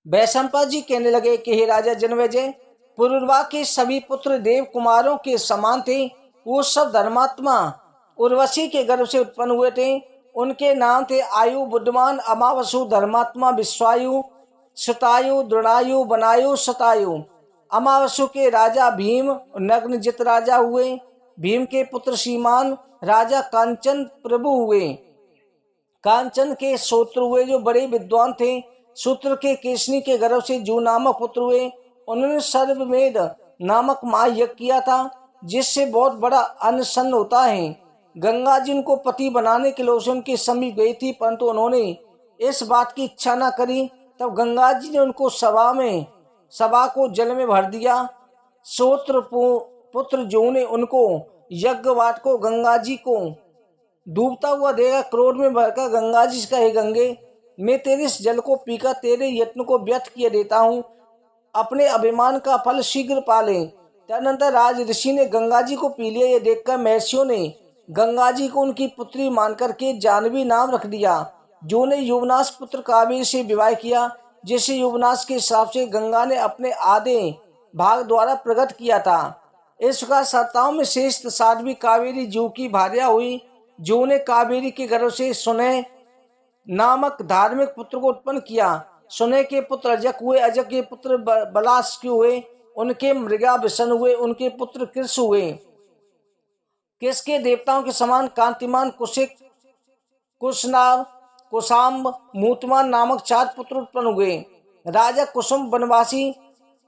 वैशंपा जी कहने लगे कि हे राजा जनमेजय, पुरुरवा के सभी पुत्र देव कुमारों के समान थे। वो सब धर्मात्मा उर्वशी के गर्भ से उत्पन्न हुए थे। उनके नाम थे आयु, बुद्धमान, अमावसु, धर्मात्मा, विश्वायु, शतायु, दृढ़ायु, बनायु, शतायु। अमावसु के राजा भीम नग्नजित राजा हुए। भीम के पुत्र सीमान राजा कांचन प्रभु हुए। कांचन के सूत्र हुए जो बड़े विद्वान थे। सूत्र के केसनी के गर्भ से जू नामक पुत्र हुए। उन्होंने सर्वमेध नामक महायज्ञ किया था, जिससे बहुत बड़ा अन्न होता है। गंगा जी उनको पति बनाने के लिए उनके समीप गई थी, परंतु उन्होंने इस बात की इच्छा न करी। तब गंगा जी ने उनको सभा को जल में भर दिया। सूत्र पुत्र जो ने उनको यज्ञवाट को गंगा जी को डूबता हुआ देगा, क्रोध में भरकर गंगा जी से कहे, गंगे, मैं तेरे इस जल को पीकर तेरे यत्न को व्यर्थ किए देता हूँ, अपने अभिमान का फल शीघ्र पाले। तदनंतर राज ऋषि ने गंगा जी को पी लिया। ये देखकर महर्षियों ने गंगा जी को उनकी पुत्री मानकर के जानवी नाम रख दिया, जो ने युवनाश पुत्र कावेरी से विवाह किया, जिसे युवनाश के हिसाब से गंगा ने अपने आधे भाग द्वारा प्रकट किया था। इस प्रकार सताओं में श्रेष्ठ साध्वी कावेरी जू की भार्या हुई। जू ने कावेरी के गर्भ से सुनय नामक धार्मिक पुत्र को उत्पन्न किया। सुनय के पुत्र अजक हुए। अजक के पुत्र बलास्क्य हुए। उनके मृगा विषण हुए। उनके पुत्र कृष हुए। कृष के देवताओं के समान कांतिमान कुशिक, कुशनार, कुशाम्ब, मूतमान नामक 4 पुत्र उत्पन्न हुए। राजा कुसुम वनवासी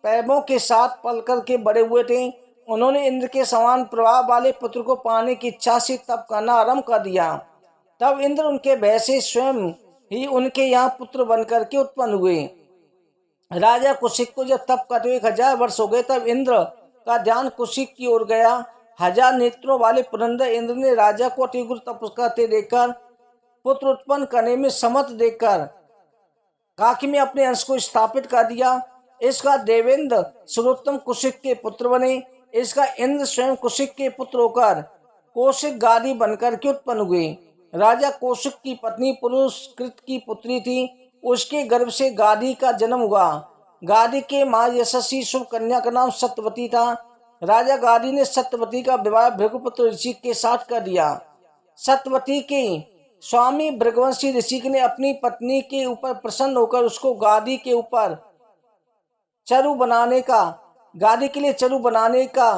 पैबों के साथ पल कर के बड़े हुए थे। उन्होंने इंद्र के समान प्रभाव वाले पुत्र को पाने की इच्छा से तप करना आरंभ कर दिया। तब इंद्र उनके भय से स्वयं ही उनके यहाँ पुत्र बनकर के उत्पन्न हुए। राजा कुशिक को जब तप करते 1000 वर्ष हो गए, तब इंद्र का ध्यान कुशिक की ओर गया। 1000 नेत्रों वाले पुरंदर इंद्र ने राजा को अतिगुरु तप करते देखकर, पुत्र उत्पन्न करने में समर्थ देखकर काकी में अपने अंश को स्थापित कर दिया। इसका देवेंद्र सर्वोत्तम कुशिक के पुत्र बने। इसका इंद्र स्वयं कुशिक के पुत्र होकर कौशिक गादी बनकर के उत्पन्न हुए। राजा कौशिक की पत्नी पुरुष कृत की पुत्री थी। उसके गर्भ से गादी का जन्म हुआ। गादी के मां यशस्वी शुभ कन्या का नाम सत्यवती था। राजा गादी ने सत्यवती का विवाह भृगुपुत्र ऋषि के साथ कर दिया। सत्यवती के स्वामी भृगवंशी ऋषि ने अपनी पत्नी के ऊपर प्रसन्न होकर उसको गादी के ऊपर गादी के लिए चरु बनाने का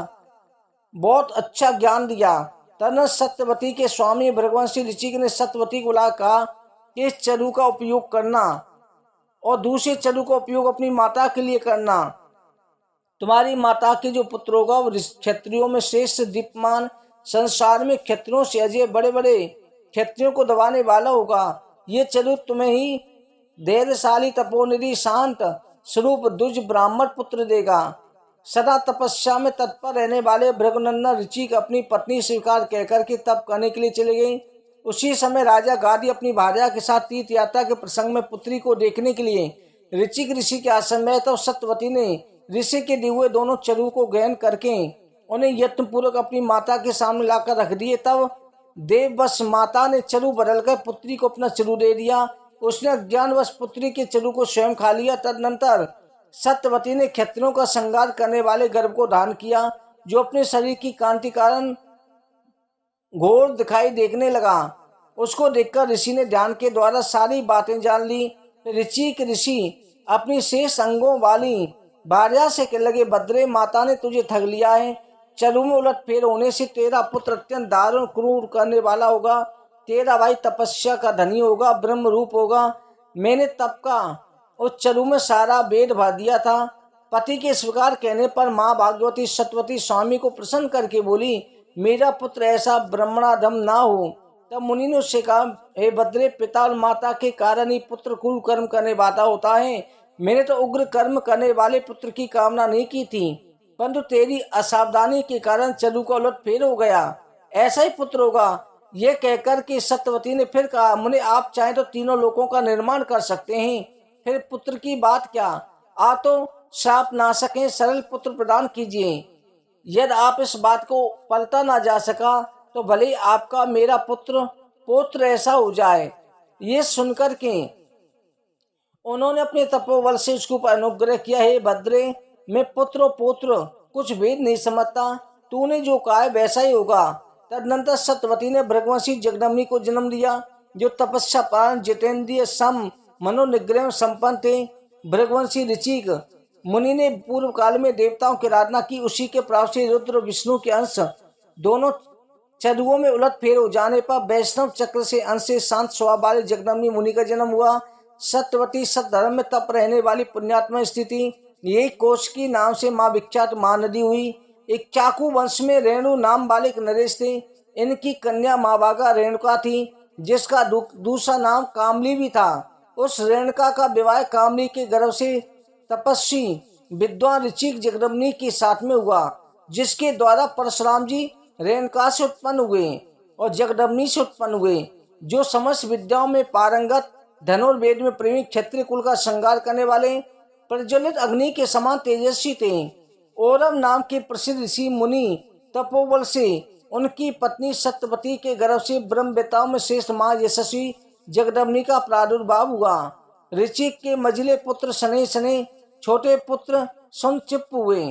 बहुत अच्छा ज्ञान दिया। तब सत्यवती के स्वामी भृगवंशी ऋषि ने सत्यवती को कहा कि इस चरु का उपयोग करना और दूसरे चरु का उपयोग अपनी माता के लिए करना। तुम्हारी माता के जो पुत्र होगा वो क्षत्रियों में श्रेष्ठ दीप्यमान, संसार में क्षत्रियों से अजय बड़े बड़े क्षत्रियों को दबाने वाला होगा। ये चरु तुम्हें ही धैर्यशाली, तपोनिधि, शांत स्वरूप द्विज ब्राह्मण पुत्र देगा। सदा तपस्या में तत्पर रहने वाले भृगुनंदन ऋषि अपनी पत्नी स्वीकार कहकर के तप करने के लिए चले गए। उसी समय राजा गादी अपनी भार्या के साथ तीर्थ यात्रा के प्रसंग में पुत्री को देखने के लिए ऋषि के आश्रम में, तब सत्यवती ने ऋषि के दिए हुए दोनों चरु को ग्रहण करके उन्हें यत्नपूर्वक अपनी माता के सामने लाकर रख दिए। तब देववश माता ने चरु बदलकर पुत्री को अपना चरु दे दिया। उसने अज्ञानवश पुत्री के चरु को स्वयं खा लिया। तदनंतर सत्यवती ने क्षत्रियों का संहार करने वाले गर्भ को धारण किया, जो अपने शरीर की कांति कारण घोर दिखाई देखने लगा। उसको देखकर ऋषि ने ध्यान के द्वारा सारी बातें जान ली। ऋषि अपनी शेष अंगों वाली भार्या से कहने लगे, भद्रे, माता ने तुझे ठग लिया है। चरु में उलट फेर होने से तेरा पुत्र अत्यंत दारुण क्रूर करने वाला होगा। तेरा भाई तपस्या का धनी होगा, ब्रह्म रूप होगा। मैंने तप का उस चरु में सारा वेद भर दिया था। पति के स्वीकार कहने पर माँ भाग्यवती सत्यवती स्वामी को प्रसन्न करके बोली, मेरा पुत्र ऐसा ब्रह्मणाधम ना हो। तब मुनि ने उससे कहा, हे भद्रे, पिता और माता के कारण ही पुत्र क्रूर कर्म करने वाला होता है। मैंने तो उग्र कर्म करने वाले पुत्र की कामना नहीं की थी, परंतु तेरी असावधानी के कारण चरु का उलट फेर हो गया। ऐसा ही पुत्र होगा। यह कहकर के सत्यवती ने फिर कहा, मुनि, आप चाहे तो तीनों लोकों का निर्माण कर सकते हैं, फिर पुत्र की बात क्या। आ तो श्राप ना सके, सरल पुत्र प्रदान कीजिए। यदि आप इस बात को पलटा ना जा सका तो भले आपका मेरा पुत्र पौत्र ऐसा हो जाए। ये सुनकर के उन्होंने अपने तपोबल से उसके ऊपर अनुग्रह किया। हे भद्रे, मैं पुत्र पौत्र कुछ भेद नहीं समझता, तूने जो कहा है वैसा ही होगा। तदनंतर सत्यवती ने भृगवंशी जगदम्बी को जन्म दिया, जो तपस्या पारण जितेंद्रिय सम मनोनिग्रह में संपन्न थे। भृगवंशी ऋचिक मुनि ने पूर्व काल में देवताओं की आराधना की। उसी के प्रभाव से रुद्र विष्णु के अंश दोनों चरुओं में उलट फेर हो जाने पर वैष्णव चक्र से अंश से शांत स्वभाव वाले जगदम्बी मुनि का जन्म हुआ। सत्यवती सतधर्म में तप रहने वाली पुण्यात्मा स्थिति, यही कोशकी नाम से माँ विख्यात महानदी हुई। एक चाकू वंश में रेणु नाम वाले एक नरेश थे। इनकी कन्या माबागा रेणुका थी, जिसका दूसरा नाम कामली भी था। उस रेणुका का विवाह कामली के गर्भ से तपस्वी विद्वान ऋचिक जगदम्बी के साथ में हुआ, जिसके द्वारा परशुराम जी रेणुका से उत्पन्न हुए और जगदम्बी से उत्पन्न हुए, जो समस्त विद्याओं में पारंगत, धनुर्वेद में प्रेमी, क्षत्रिय कुल का श्रृंगार करने वाले, प्रज्वलित अग्नि के समान तेजस्वी थे। औरव नाम के प्रसिद्ध ऋषि मुनि तपोबल से उनकी पत्नी सत्यवती के गर्भ से ब्रह्मवेताओं में श्रेष्ठ मां यशस्वी जगदम्बी का प्रादुर्भाव हुआ। ऋचिक के मझले पुत्र शनै शनै, छोटे पुत्र सुनचिप हुए।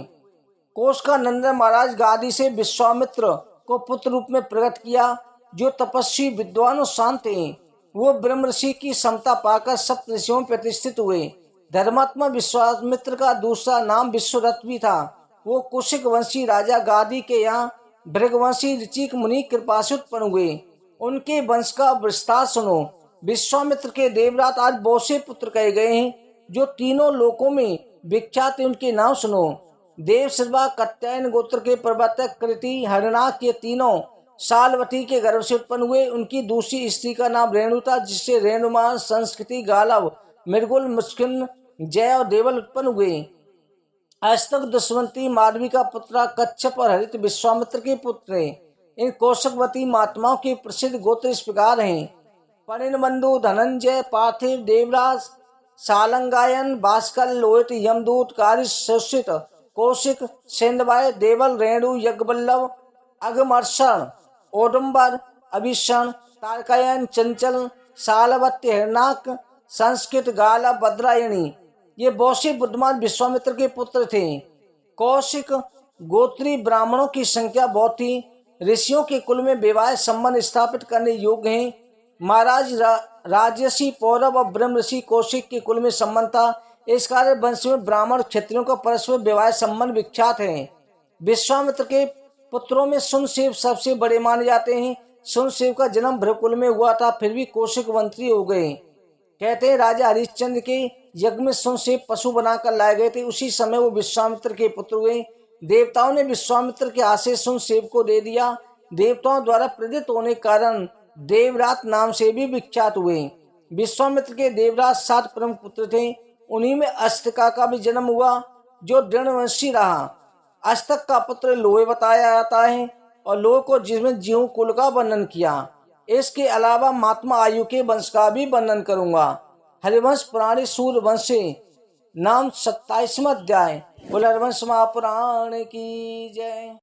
कोश का नंदन महाराज गादी से विश्वामित्र को पुत्र रूप में प्रकट किया, जो तपस्वी विद्वान और शांत थे। वो ब्रह्म ऋषि की समता पाकर सप्त ऋषियों में प्रतिष्ठित हुए। धर्मात्मा विश्वामित्र का दूसरा नाम विश्वरथ भी था। वो कुशिक वंशी राजा गादी के यहाँ भृगवंशी ऋचिक मुनि कृपा से उत्पन्न हुए। उनके वंश का विस्तार सुनो। विश्वामित्र के देवरात आज बहुत से पुत्र कहे गए हैं, जो तीनों लोकों में विख्यात है। उनके नाम सुनो। देवश्रवा कात्यायन गोत्र के प्रवर्तक कृति हरिणाक ये तीनों शालवती के गर्भ से उत्पन्न हुए। उनकी दूसरी स्त्री का नाम रेणु था, जिससे रेणुमान, संस्कृति, गालव, मृगुल, मुस्किन, जय और देवल उत्पन्न हुए। अस्तक दुष्मंती माधवी का पुत्र कच्छप और हरित विश्वामित्र के पुत्र हैं। इन कौशकवती महात्माओं के प्रसिद्ध गोत्र इस प्रकार हैं: पणिनबंधु, धनंजय, पार्थिव, देवराज, सालंगायन, भास्कर, लोहित, यमदूत, कारिश, सुश्रित, कौशिक, सेंधवाय, देवल, रेणु, यज्ञवल्लभ, अगमर्षण, ओडम्बर, अभिषण, तारकायन, चंचल, सालवत्य, हिरणाक, संस्कृत, गाला, भद्रायणी, ये बहुत से बुद्धिमान विश्वामित्र के पुत्र थे। कौशिक गोत्री ब्राह्मणों की संख्या बहुत थी। ऋषियों के कुल में विवाह संबंध स्थापित करने योग्य हैं। महाराज राजर्षि पौरव और ब्रह्म ऋषि कौशिक के कुल में संबंध था। इस कारण वंश में ब्राह्मण क्षत्रियों का परस्पर विवाह संबंध विख्यात है। विश्वामित्र के पुत्रों में सुनसेव सबसे बड़े माने जाते हैं। सुनसेव का जन्म भृगुकुल में हुआ था, फिर भी कौशिक मंत्री हो गए। कहते हैं राजा हरिश्चंद्र के यज्ञ में सुनसेव पशु बनाकर लाए गए थे। उसी समय वो विश्वामित्र के पुत्र हुए। देवताओं ने विश्वामित्र के हाथ से सुनसेव को दे दिया। देवताओं द्वारा प्रेरित होने के कारण देवरात नाम से भी विख्यात हुए। विश्वामित्र के देवराज 7 प्रमुख पुत्र थे। उन्हीं में अष्टका का भी जन्म हुआ, जो दृढ़वंशी रहा। अष्टक का पुत्र लोहे बताया जाता है, और लोह को जिसमें जीव कुल का वर्णन किया। इसके अलावा महात्मा आयु के वंश का भी वर्णन करूंगा। हरिवंश पुराणे सूर्यवंश से नाम 27वां अध्याय। हरिवंश महापुराण की जय।